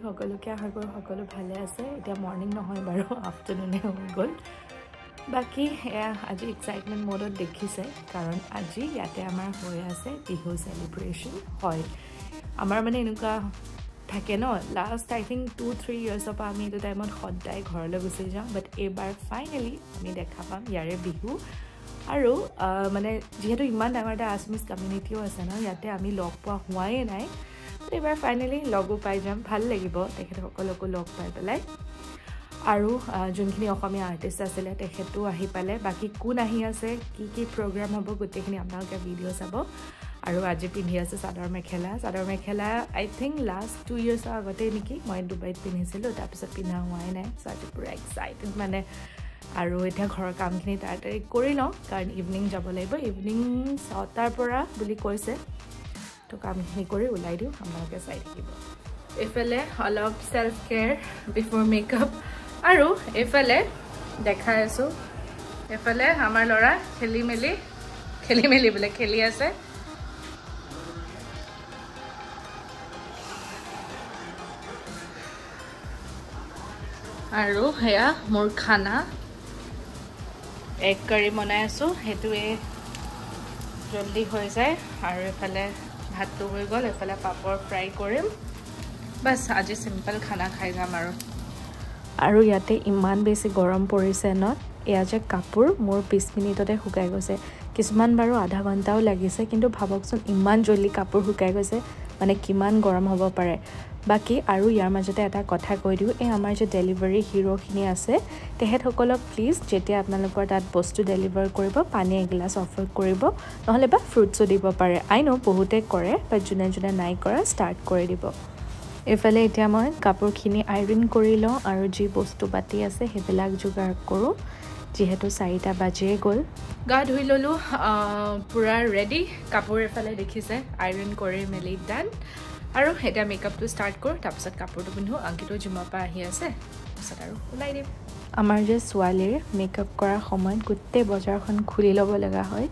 সকলোকে আশা কৰোঁ সকলো ভালে আছে এতিয়া মৰ্নিং নহয় বাৰু আফটাৰনুনে হৈ গ'ল বাকি আজি এক্সাইটমেণ্ট মোডত দেখিছে কাৰণ আজি ইয়াতে আমাৰ হৈ আছে বিহু সেলিব্ৰেশন হয় আমাৰ মানে এনেকুৱা থাকে ন লাষ্ট আই থিংক 2-3 ইয়াৰ্স পৰা আমি এইটো টাইমত সদায় ঘৰলৈ গুচি যাওঁ বাট এবাৰ ফাইনেলি আমি দেখা পাম ইয়াৰে বিহু আৰু মানে যেহেতু ইমান ডাঙৰ এটা আছমিছ কমিউনিটিও আছে ন ইয়াতে আমি লগ পোৱা হোৱাই নাই এবাৰ ফাইনেলি লগো পাই যাম ভাল লাগিব তেখেতসকলকো লগ পাই পেলাই আৰু যোনখিনি অসমীয়া আৰ্টিষ্ট আছিলে তেখেতো আহি পালে বাকি কোন আহি আছে কি প্ৰগ্ৰাম হ'ব গোটেইখিনি আপোনালোকে ভিডিঅ' চাব আৰু আজি পিন্ধি আছে চাদৰ মেখেলা আই থিংক লাষ্ট 2 ইয়াৰ্স আগতে নেকি মই দুবাইত পিন্ধিছিলোঁ তাৰপিছত পিন্ধা হোৱাই নাই সো আজি পুৰা এক্সাইটেড মানে আৰু এতিয়া ঘৰৰ কামখিনি তাড়াতাড়ি কৰি লওঁ কাৰণ ইভিনিং যাব লাগিব ইভিনিং 7টাৰ পৰা বুলি কৈছে তো কামখিনি কৰি ওলাই দিওঁ আপোনালোকে চাই থাকিব এফালে অলপ সেলফ কেয়াৰ বিফৰ মেকআপ আৰু এফালে দেখাই আছো এফালে আমাৰ ল'ৰা খেলি মেলি বলে খেলি আছে আৰু হেয়া মোৰ খানা এগ কাৰি বনাই আছো হেতুৱে জলদি হৈ যায় আৰু এফালে ভাতটো হৈ গ'ল এফালে পাপৰ ফ্ৰাই কৰিম বাস আজি সিম্পল খানা খাই যাম আৰু ইয়াতে ইমান বেছি গৰম পৰিছে ন এয়া যে কাপোৰ মোৰ 20 মিনিটতে শুকাই গৈছে কিছুমান বাৰু আধা ঘণ্টাও লাগিছে কিন্তু ভাবকচোন ইমান জলদি কাপোৰ শুকাই গৈছে মানে কিমান গৰম হ'ব পাৰে বাকি আৰু ইয়াৰ মাজতে এটা কথা কৈ দিও এই আমাৰ যে ডেলিভাৰী হিৰোখিনি আছে তেহেতসকলক প্লিজ যেতিয়া আপোনালোকৰ তাত বস্তু ডেলিভাৰ কৰিব পানী এগিলাস অফাৰ কৰিব নহলে বা ফ্ৰুটছো দিব পাৰে আই নো বহুতে কৰে বাট যোনে নাই কৰা ষ্টাৰ্ট কৰি দিব এফালে এতিয়া মই কাপোৰখিনি আইৰন কৰি লওঁ আৰু যি বস্তু বাতি আছে হেবিলাক যোগাৰ কৰোঁ যেহেতু 4টা বাজিয়ে গ'ল গা ধুই ললো পুৰা ৰেডি কাপোৰ এফালে দেখিছে আইৰন কৰি মেলি ডান আৰু এটা মেকআপটো ষ্টাৰ্ট কৰোঁ তাৰপিছত কাপোৰটো পিন্ধো আংকিটো জিমৰ পৰা আহি আছে তাৰপিছত আৰু ওলাই দিম আমাৰ যে ছোৱালীৰ মেকআপ কৰাৰ সময়ত গোটেই বজাৰখন খুলি ল'ব লগা হয়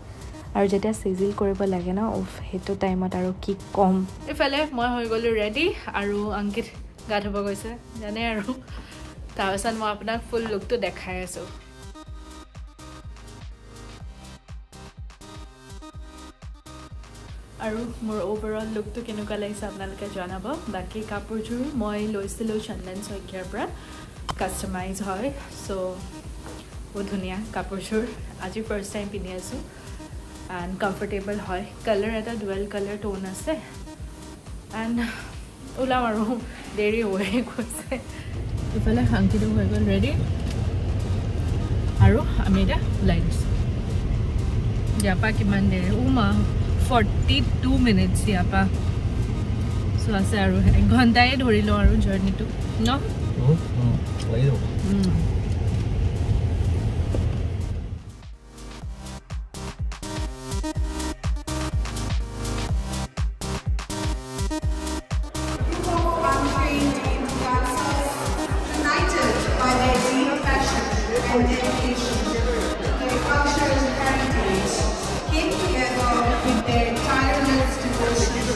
আৰু যেতিয়া সিজিল কৰিব লাগে না হেতু টাইমত আৰু কি কম এফালে মই হৈ গলো ৰেডি আৰু অংকিত গা ধুব গৈছে জানে আৰু তাৰপিছত মই আপোনাক ফুল লুকটো দেখাই আছো আৰু মোৰ ওভাৰঅল লুকটো কেনেকুৱা লাগিছে আপোনালোকে জনাব বাকি কাপোৰযোৰ মই লৈছিলোঁ চন্দন শইকীয়াৰ পৰা কাষ্টমাইজ হয় সো বহুত ধুনীয়া কাপোৰযোৰ আজি ফাৰ্ষ্ট টাইম পিন্ধি আছো and comfortable hoy color eta dual color tone ase and ula maru deri hoye goise ifale hanki do hoy gol ready aru ami da ulai disu yapa kiman deri uma 42 minutes yapa so ase aru 1 ghonta e dhorilo aru journey to no lai do and dedication to their culture and heritage came together with their tireless devotion.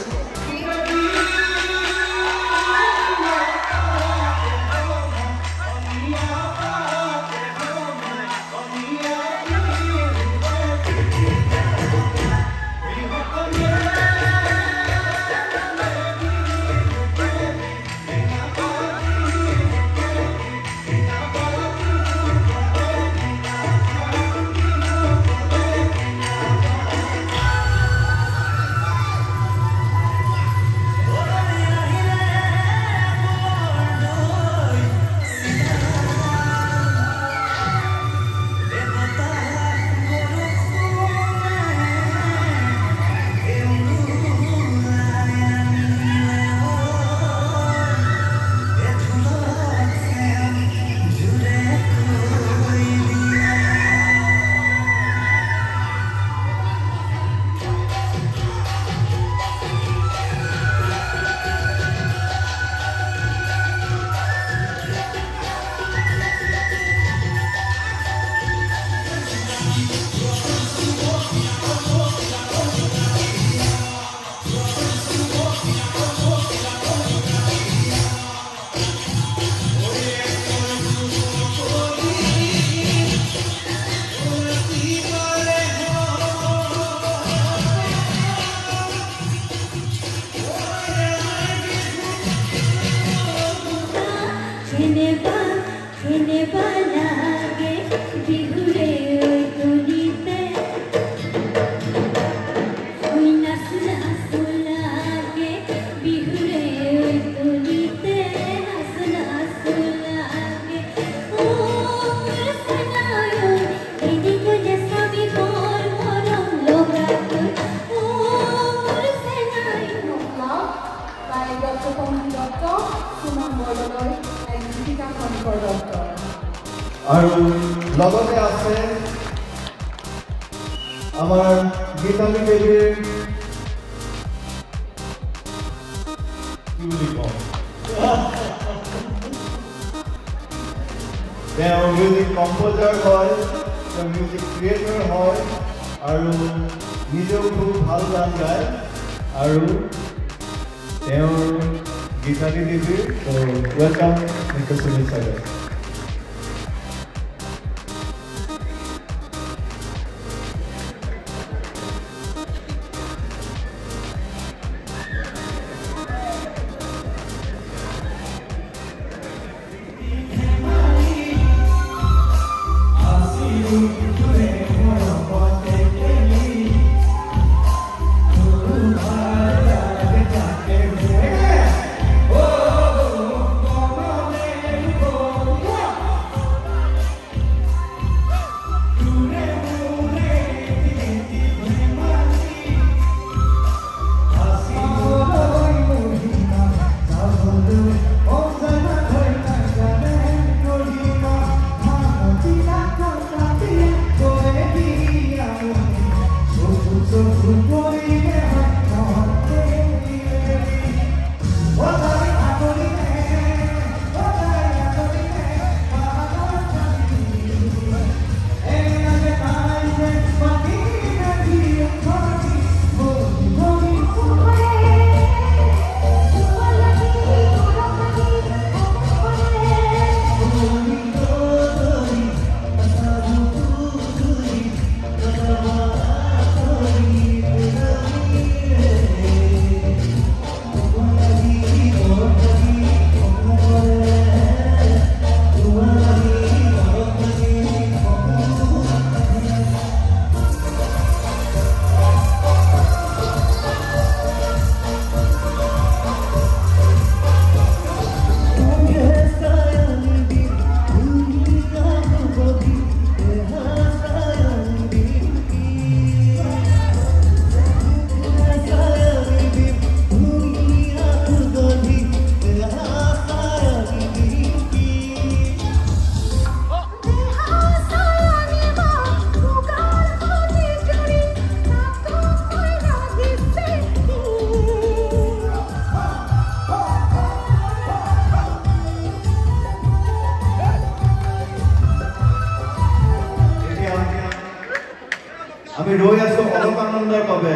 আৰু লগতে আছে আমাৰ গীতালী দেৱীৰ কি বুলি কওঁ তেওঁ music composer হয় তেওঁ মিউজিক ক্ৰিয়েটৰ হয় আৰু নিজেও খুব ভাল গান গায় আৰু তেওঁৰ গীতালী দেৱীৰ ৱেলকাম মিষ্টাৰ সুনীল সাগৰ আমি ৰৈ আছো অলকানন্দৰ বাবে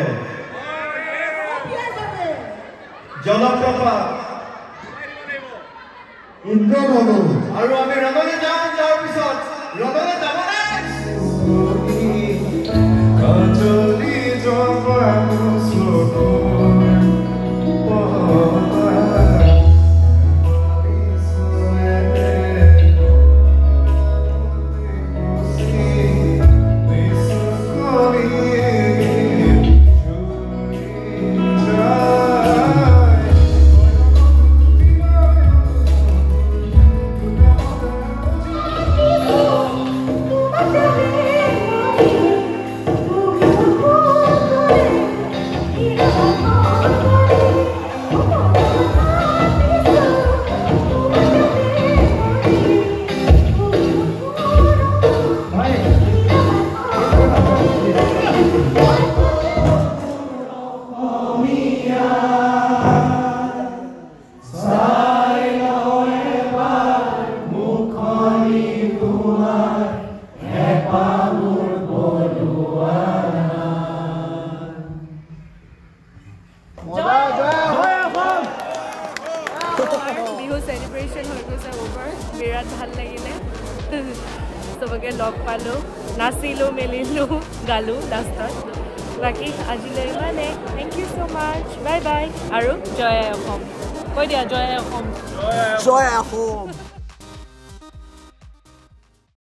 জলপ্ৰপাত ইন্দ্ৰধনু আৰু আমি ৰঙলৈ যাওঁ তাৰ পিছত ৰঙলৈ যাবনে কাজলি জবানো বিহু সেলিব্ৰেশন হৈ গৈছে ওভাৰ বিৰাট ভাল লাগিলে সবকে লগ পালো নাচিলো মেলিলো গালো লাষ্টত বাকি আজিলৈ ইমানে thank you so much bye bye আৰু জয় অসম কৈ দিয়া জয় অসম জয় অসম